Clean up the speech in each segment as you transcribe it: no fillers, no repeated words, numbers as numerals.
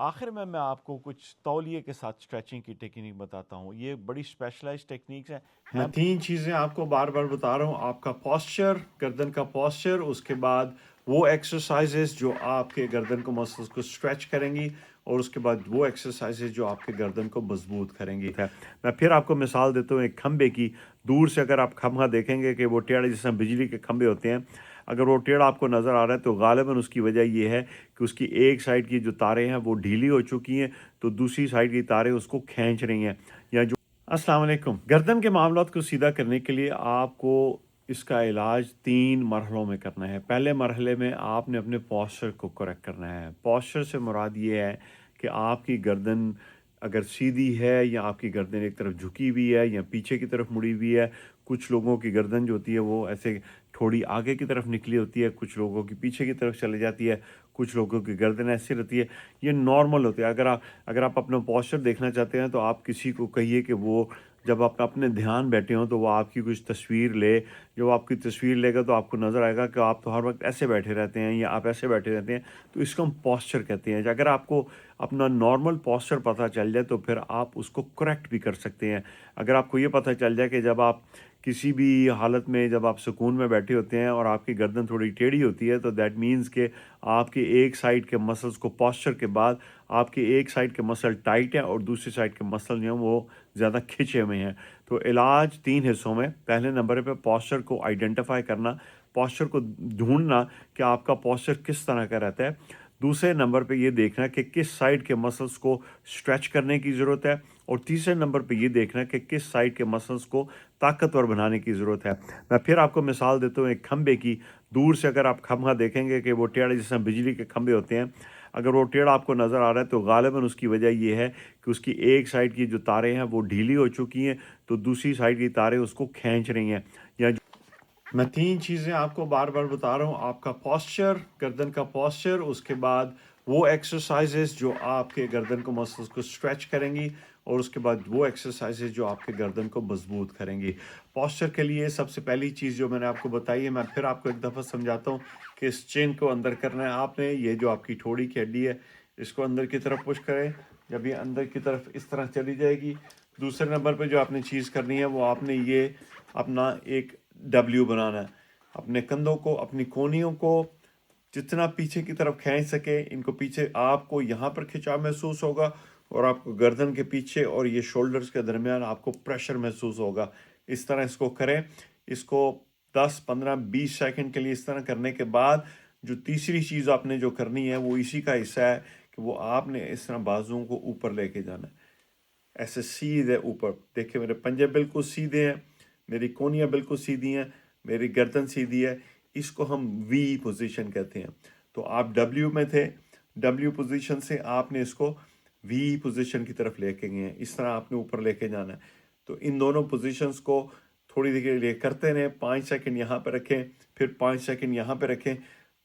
आखिर में मैं आपको कुछ तौलिए के साथ स्ट्रेचिंग की टेक्निक बताता हूँ। ये बड़ी स्पेशलाइज्ड टेक्निक्स मैं हैं। 3 चीज़ें आपको बार-बार बता रहा हूँ, आपका पोस्चर, गर्दन का पोस्चर, उसके बाद वो एक्सरसाइज़ेज़ जो आपके गर्दन को मसल्स को स्ट्रेच करेंगी और उसके बाद वो एक्सरसाइज़ेज़ जो आपके गर्दन को मज़बूत करेंगी। मैं फिर आपको मिसाल देता हूँ एक खंभे की। दूर से अगर आप खंभा देखेंगे कि वो टेढ़े जिस बिजली के खंभे होते हैं, अगर वो टेढ़ा आपको नज़र आ रहा है तो गालिबन उसकी वजह ये है कि उसकी एक साइड की जो तारें हैं वो ढीली हो चुकी हैं, तो दूसरी साइड की तारें उसको खींच रही हैं या जो अस्सलाम वालेकुम। गर्दन के मामलात को सीधा करने के लिए आपको इसका इलाज 3 मरहलों में करना है। पहले मरहले में आपने अपने पोस्चर को करेक्ट करना है। पोस्चर से मुराद ये है कि आपकी गर्दन अगर सीधी है या आपकी गर्दन एक तरफ झुकी हुई है या पीछे की तरफ मुड़ी हुई है। कुछ लोगों की गर्दन जो होती है वो ऐसे थोड़ी आगे की तरफ निकली होती है, कुछ लोगों की पीछे की तरफ चली जाती है, कुछ लोगों की गर्दन ऐसी रहती है। ये नॉर्मल होती है। अगर आप अपना पोस्चर देखना चाहते हैं तो आप किसी को कहिए कि वो जब आप अपने ध्यान बैठे हों तो वो आपकी कुछ तस्वीर ले। जब आपकी तस्वीर लेगा तो आपको नज़र आएगा कि आप तो हर वक्त ऐसे बैठे रहते हैं या आप ऐसे बैठे रहते हैं, तो इसको हम पोस्चर कहते हैं। अगर आपको अपना नॉर्मल पोस्चर पता चल जाए तो फिर आप उसको करेक्ट भी कर सकते हैं। अगर आपको ये पता चल जाए कि जब आप किसी भी हालत में जब आप सुकून में बैठे होते हैं और आपकी गर्दन थोड़ी टेढ़ी होती है, तो दैट मीन्स कि आपके एक साइड के मसल्स को पोस्चर के बाद आपके एक साइड के मसल टाइट हैं और दूसरी साइड के मसल जो हैं वो ज़्यादा खिंचे हुए हैं। तो इलाज 3 हिस्सों में, पहले नंबर पे पोस्चर को आइडेंटिफ़ाई करना, पोस्चर को ढूँढना कि आपका पोस्चर किस तरह का रहता है। दूसरे नंबर पे ये देखना कि किस साइड के मसल्स को स्ट्रेच करने की ज़रूरत है और तीसरे नंबर पे ये देखना कि किस साइड के मसल्स को ताकतवर बनाने की ज़रूरत है। मैं फिर आपको मिसाल देता हूँ एक खंभे की। दूर से अगर आप खंभा देखेंगे कि वो टेढ़े जिस तरह बिजली के खंभे होते हैं, अगर वो टेढ़ा आपको नज़र आ रहा है तो गालिबन उसकी वजह ये है कि उसकी एक साइड की जो तारें हैं वो ढीली हो चुकी हैं, तो दूसरी साइड की तारें उसको खींच रही हैं या मैं 3 चीज़ें आपको बार-बार बता रहा हूँ, आपका पोस्चर, गर्दन का पोस्चर, उसके बाद वो एक्सरसाइज़ेज़ जो आपके गर्दन को मसल्स को स्ट्रेच करेंगी और उसके बाद वो एक्सरसाइज़ेज़ जो आपके गर्दन को मज़बूत करेंगी। पोस्चर के लिए सबसे पहली चीज़ जो मैंने आपको बताई है, मैं फिर आपको एक दफ़ा समझाता हूँ कि इस चेन को अंदर करना है आपने। ये जो आपकी ठोड़ी की हड्डी है, इसको अंदर की तरफ पुश करें। जब ये अंदर की तरफ इस तरह चली जाएगी, दूसरे नंबर पे जो आपने चीज़ करनी है, वो आपने ये अपना एक डब्ल्यू बनाना है। अपने कंधों को, अपनी कोहनियों को जितना पीछे की तरफ खींच सके, इनको पीछे आपको यहाँ पर खिंचाव महसूस होगा और आपको गर्दन के पीछे और ये शोल्डर्स के दरमियान आपको प्रेशर महसूस होगा। इस तरह इसको करें। इसको 10, 15, 20 सेकंड के लिए इस तरह करने के बाद जो तीसरी चीज़ आपने जो करनी है वो इसी का हिस्सा है कि वो आपने इस तरह बाजुओं को ऊपर लेके जाना है। ऐसे सीधे ऊपर। देखिए मेरे पंजे बिल्कुल सीधे हैं, मेरी कोहनियाँ बिल्कुल सीधी हैं, मेरी गर्दन सीधी है। इसको हम वी पोजीशन कहते हैं। तो आप डब्ल्यू में थे, डब्ल्यू पोजीशन से आपने इसको वी पोजीशन की तरफ लेके गए हैं। इस तरह आपने ऊपर लेके जाना है। तो इन दोनों पोजीशंस को थोड़ी देर के लिए करते रहें। 5 सेकंड यहाँ पे रखें, फिर 5 सेकंड यहाँ पे रखें।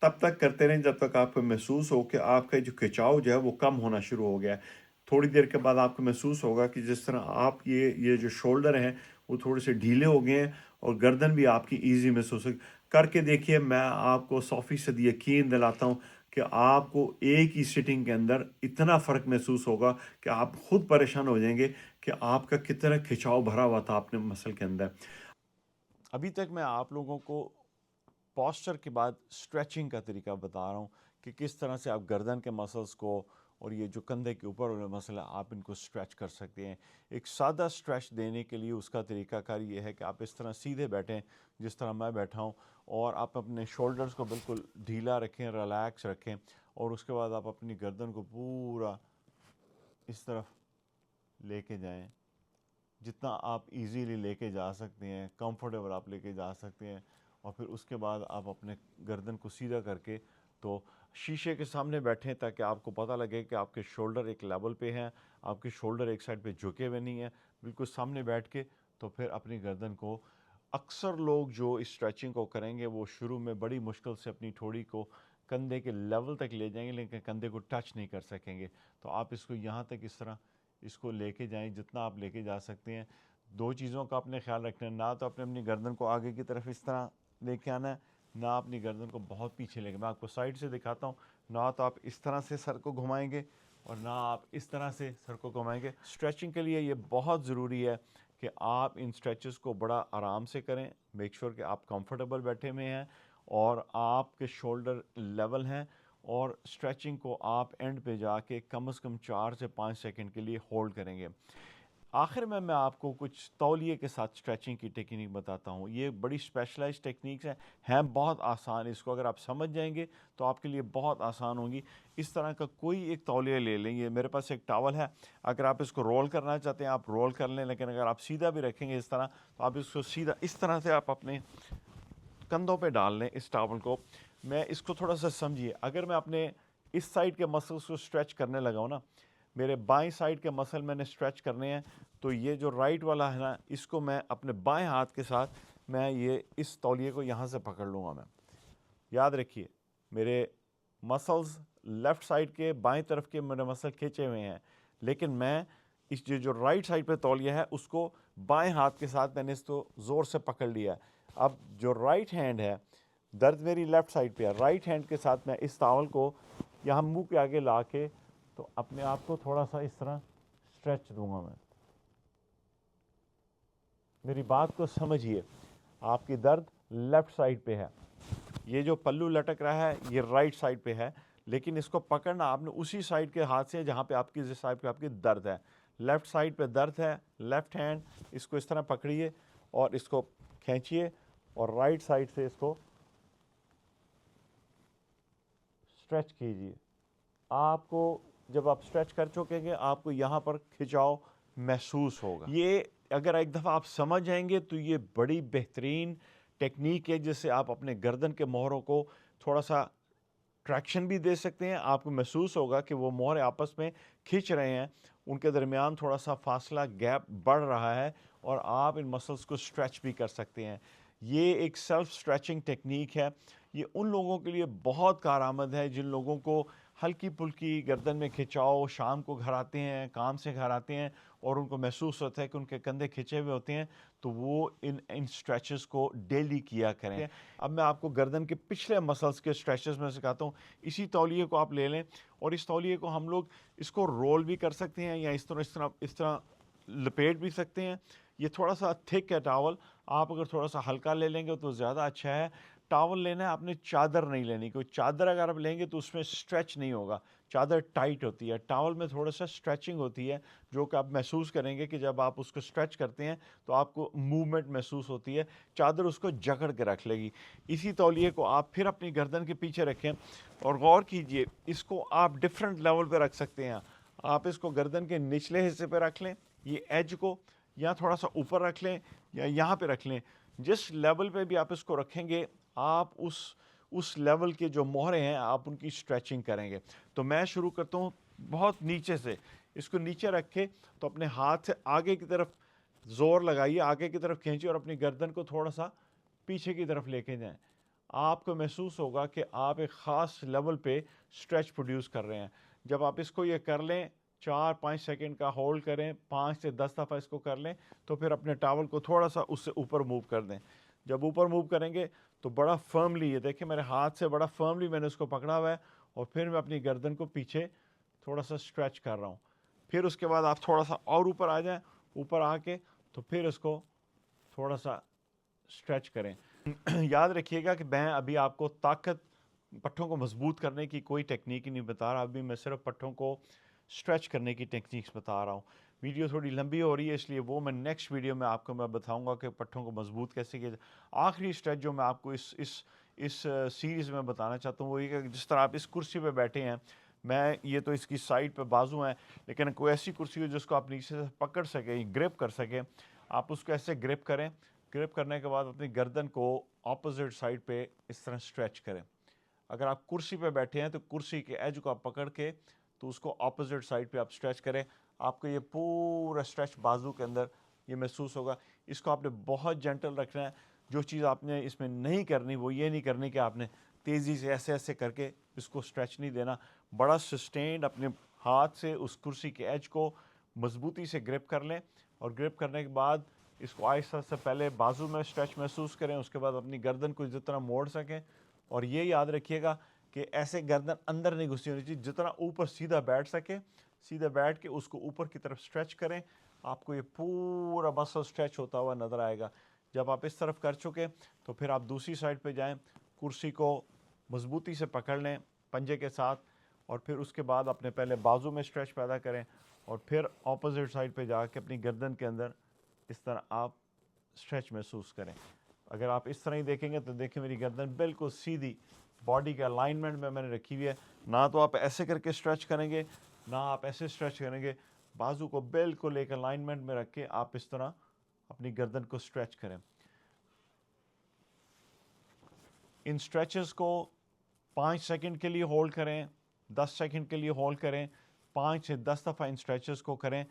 तब तक करते रहें जब तक आपको महसूस हो कि आपका जो खिंचाव जो है वो कम होना शुरू हो गया है। थोड़ी देर के बाद आपको महसूस होगा कि जिस तरह आप ये जो शोल्डर हैं वो थोड़े से ढीले हो गए हैं और गर्दन भी आपकी ईजी महसूस होगी। करके देखिए, मैं आपको 100% यकीन दिलाता हूँ कि आपको एक ही सिटिंग के अंदर इतना फ़र्क महसूस होगा कि आप खुद परेशान हो जाएंगे कि आपका कितना खिंचाव भरा हुआ था अपने मसल के अंदर। अभी तक मैं आप लोगों को पोस्चर के बाद स्ट्रेचिंग का तरीका बता रहा हूँ कि किस तरह से आप गर्दन के मसल्स को और ये जो कंधे के ऊपर वाले मसल है आप इनको स्ट्रेच कर सकते हैं। एक सादा स्ट्रेच देने के लिए उसका तरीकाकार ये है कि आप इस तरह सीधे बैठें जिस तरह मैं बैठा हूँ और आप अपने शोल्डर्स को बिल्कुल ढीला रखें, रिलैक्स रखें और उसके बाद आप अपनी गर्दन को पूरा इस तरफ लेके जाएं। जितना आप इजीली लेके जा सकते हैं, कंफर्टेबल आप लेके जा सकते हैं और फिर उसके बाद आप अपने गर्दन को सीधा करके तो शीशे के सामने बैठें ताकि आपको पता लगे कि आपके शोल्डर एक लेवल पे हैं, आपके शोल्डर एक साइड पे झुके हुए नहीं हैं। बिल्कुल सामने बैठ के तो फिर अपनी गर्दन को अक्सर लोग जो इस स्ट्रेचिंग को करेंगे वो शुरू में बड़ी मुश्किल से अपनी ठोड़ी को कंधे के लेवल तक ले जाएंगे लेकिन कंधे को टच नहीं कर सकेंगे। तो आप इसको यहाँ तक इस तरह इसको लेके जाएं जितना आप लेके जा सकते हैं। दो चीज़ों का आपने ख्याल रखना है, ना तो आपने अपनी गर्दन को आगे की तरफ इस तरह लेके आना है, ना अपनी गर्दन को बहुत पीछे लेके। मैं आपको साइड से दिखाता हूँ। ना तो आप इस तरह से सर को घुमाएंगे और ना आप इस तरह से सर को घुमाएंगे। स्ट्रेचिंग के लिए ये बहुत ज़रूरी है कि आप इन स्ट्रेचेस को बड़ा आराम से करें। मेक श्योर कि आप कंफर्टेबल बैठे हुए हैं और आपके शोल्डर लेवल हैं, और स्ट्रेचिंग को आप एंड पे जाके कम से कम 4 से 5 सेकंड के लिए होल्ड करेंगे। आखिर में मैं आपको कुछ तौलिए के साथ स्ट्रेचिंग की टेक्निक बताता हूँ। ये बड़ी स्पेशलाइज्ड टेक्निक्स हैं बहुत आसान। इसको अगर आप समझ जाएंगे तो आपके लिए बहुत आसान होंगी। इस तरह का कोई एक तौलिया ले लेंगे, मेरे पास एक टॉवल है, अगर आप इसको रोल करना चाहते हैं आप रोल कर लें, लेकिन अगर आप सीधा भी रखेंगे इस तरह तो आप इसको सीधा इस तरह से आप अपने कंधों पे डाल लें इस टॉवल को। मैं इसको थोड़ा सा समझिए, अगर मैं अपने इस साइड के मसल्स को स्ट्रेच करने लगा हूँ ना, मेरे बाएं साइड के मसल मैंने स्ट्रेच करने हैं, तो ये जो राइट वाला है ना, इसको मैं अपने बाएं हाथ के साथ मैं ये इस तौलिए को यहाँ से पकड़ लूँगा। मैं याद रखिए, मेरे मसल्स लेफ़्ट साइड के बाएं तरफ के मेरे मसल खींचे हुए हैं, लेकिन मैं इस जो राइट साइड पे तौलिया है उसको बाएं हाथ के साथ मैंने इसको ज़ोर से पकड़ लिया है। अब जो राइट हैंड है, दर्द मेरी लेफ़्ट साइड पे है, राइट हैंड के साथ मैं इस टॉवल को यहाँ मुंह के आगे ला के तो अपने आप को थोड़ा सा इस तरह स्ट्रेच दूंगा मैं। मेरी बात को समझिए, आपकी दर्द लेफ़्ट साइड पे है, ये जो पल्लू लटक रहा है ये राइट साइड पे है, लेकिन इसको पकड़ना आपने उसी साइड के हाथ से जहाँ पे आपकी जिस साइड पे आपकी दर्द है। लेफ़्ट साइड पे दर्द है, लेफ़्ट हैंड इसको इस तरह पकड़िए और इसको खींचिए और राइट साइड से इसको स्ट्रेच कीजिए। आपको जब आप स्ट्रेच कर चुकेंगे आपको यहाँ पर खिंचाव महसूस होगा। ये अगर एक दफ़ा आप समझ जाएंगे तो ये बड़ी बेहतरीन टेक्निक है जिससे आप अपने गर्दन के मोहरों को थोड़ा सा ट्रैक्शन भी दे सकते हैं। आपको महसूस होगा कि वो मोहरे आपस में खींच रहे हैं, उनके दरमियान थोड़ा सा फासला गैप बढ़ रहा है और आप इन मसल्स को स्ट्रेच भी कर सकते हैं। ये एक सेल्फ स्ट्रेचिंग टेक्निक है। ये उन लोगों के लिए बहुत कारआमद है जिन लोगों को हल्की फुल्की गर्दन में खिंचाव, शाम को घर आते हैं, काम से घर आते हैं और उनको महसूस होता है कि उनके कंधे खिंचे हुए होते हैं, तो वो इन स्ट्रेचेस को डेली किया करें। अब मैं आपको गर्दन के पिछले मसल्स के स्ट्रेचेस में सिखाता हूँ। इसी तौलिए को आप ले लें और इस तौलिए को हम लोग इसको रोल भी कर सकते हैं या इस तरह लपेट भी सकते हैं। ये थोड़ा सा थिक है टॉवल, आप अगर थोड़ा सा हल्का ले लेंगे तो ज़्यादा अच्छा है। टॉवल लेना है आपने, चादर नहीं लेनी। कोई चादर अगर आप लेंगे तो उसमें स्ट्रेच नहीं होगा, चादर टाइट होती है। टॉवल में थोड़ा सा स्ट्रेचिंग होती है जो कि आप महसूस करेंगे कि जब आप उसको स्ट्रेच करते हैं तो आपको मूवमेंट महसूस होती है, चादर उसको जकड़ के रख लेगी। इसी तौलिए को आप फिर अपनी गर्दन के पीछे रखें और गौर कीजिए, इसको आप डिफरेंट लेवल पे रख सकते हैं। आप इसको गर्दन के निचले हिस्से पे रख लें, ये एज को, या थोड़ा सा ऊपर रख लें या यहाँ पे रख लें। जिस लेवल पे भी आप इसको रखेंगे आप उस लेवल के जो मोहरे हैं आप उनकी स्ट्रेचिंग करेंगे। तो मैं शुरू करता हूँ बहुत नीचे से। इसको नीचे रख के तो अपने हाथ से आगे की तरफ ज़ोर लगाइए, आगे की तरफ खींचिए और अपनी गर्दन को थोड़ा सा पीछे की तरफ लेके जाएं। आपको महसूस होगा कि आप एक ख़ास लेवल पे स्ट्रेच प्रोड्यूस कर रहे हैं। जब आप इसको ये कर लें, 4-5 सेकंड का होल्ड करें, 5 से 10 दफ़ा इसको कर लें, तो फिर अपने टॉवल को थोड़ा सा उससे ऊपर मूव कर दें। जब ऊपर मूव करेंगे तो बड़ा फर्मली, ये देखिए मेरे हाथ से बड़ा फर्मली मैंने उसको पकड़ा हुआ है और फिर मैं अपनी गर्दन को पीछे थोड़ा सा स्ट्रेच कर रहा हूँ। फिर उसके बाद आप थोड़ा सा और ऊपर आ जाएं, ऊपर आके तो फिर इसको थोड़ा सा स्ट्रेच करें। याद रखिएगा कि मैं अभी आपको पट्ठों को मजबूत करने की कोई टेक्निक ही नहीं बता रहा, अभी मैं सिर्फ पट्ठों को स्ट्रेच करने की टेक्निक्स बता रहा हूँ। वीडियो थोड़ी लंबी हो रही है इसलिए वो मैं नेक्स्ट वीडियो में आपको मैं बताऊंगा कि पट्ठों को मजबूत कैसे किया जाए। आखिरी स्ट्रेच जो मैं आपको इस सीरीज़ में बताना चाहता हूँ वो ये कि जिस तरह आप इस कुर्सी पे बैठे हैं, मैं ये तो इसकी साइड पे बाजू हैं, लेकिन कोई ऐसी कुर्सी हो जिसको आप नीचे से पकड़ सकें, ग्रिप कर सकें, आप उसको ऐसे ग्रिप करें। ग्रिप करने के बाद अपनी गर्दन को ऑपोजिट साइड पे इस तरह स्ट्रेच करें। अगर आप कुर्सी पे बैठे हैं तो कुर्सी के एज को आप पकड़ के तो उसको ऑपोजिट साइड पे आप स्ट्रेच करें। आपको ये पूरा स्ट्रेच बाजू के अंदर ये महसूस होगा। इसको आपने बहुत जेंटल रखना है। जो चीज़ आपने इसमें नहीं करनी वो ये नहीं करनी कि आपने तेज़ी से ऐसे ऐसे करके इसको स्ट्रेच नहीं देना। बड़ा सस्टेन्ड अपने हाथ से उस कुर्सी के एज को मजबूती से ग्रिप कर लें और ग्रिप करने के बाद इसको आहिस्ता से पहले बाजू में स्ट्रेच महसूस करें, उसके बाद अपनी गर्दन को जितना मोड़ सकें। और ये याद रखिएगा कि ऐसे गर्दन अंदर नहीं घुसी होनी चाहिए, जितना ऊपर सीधा बैठ सके, सीधा बैठ के उसको ऊपर की तरफ स्ट्रेच करें, आपको ये पूरा मसल स्ट्रेच होता हुआ नज़र आएगा। जब आप इस तरफ कर चुके तो फिर आप दूसरी साइड पे जाएं, कुर्सी को मजबूती से पकड़ लें पंजे के साथ, और फिर उसके बाद अपने पहले बाजू में स्ट्रेच पैदा करें और फिर ऑपोजिट साइड पे जाके अपनी गर्दन के अंदर इस तरह आप स्ट्रेच महसूस करें। अगर आप इस तरह ही देखेंगे तो देखिए मेरी गर्दन बिल्कुल सीधी बॉडी के अलाइनमेंट में मैंने रखी हुई है। ना तो आप ऐसे करके स्ट्रेच करेंगे, ना आप ऐसे स्ट्रेच करेंगे, बाजू को बिल्कुल एक अलाइनमेंट में रख के आप इस तरह अपनी गर्दन को स्ट्रेच करें। इन स्ट्रेचेस को 5 सेकंड के लिए होल्ड करें, 10 सेकंड के लिए होल्ड करें, 5 से 10 दफ़ा इन स्ट्रेचेस को करें।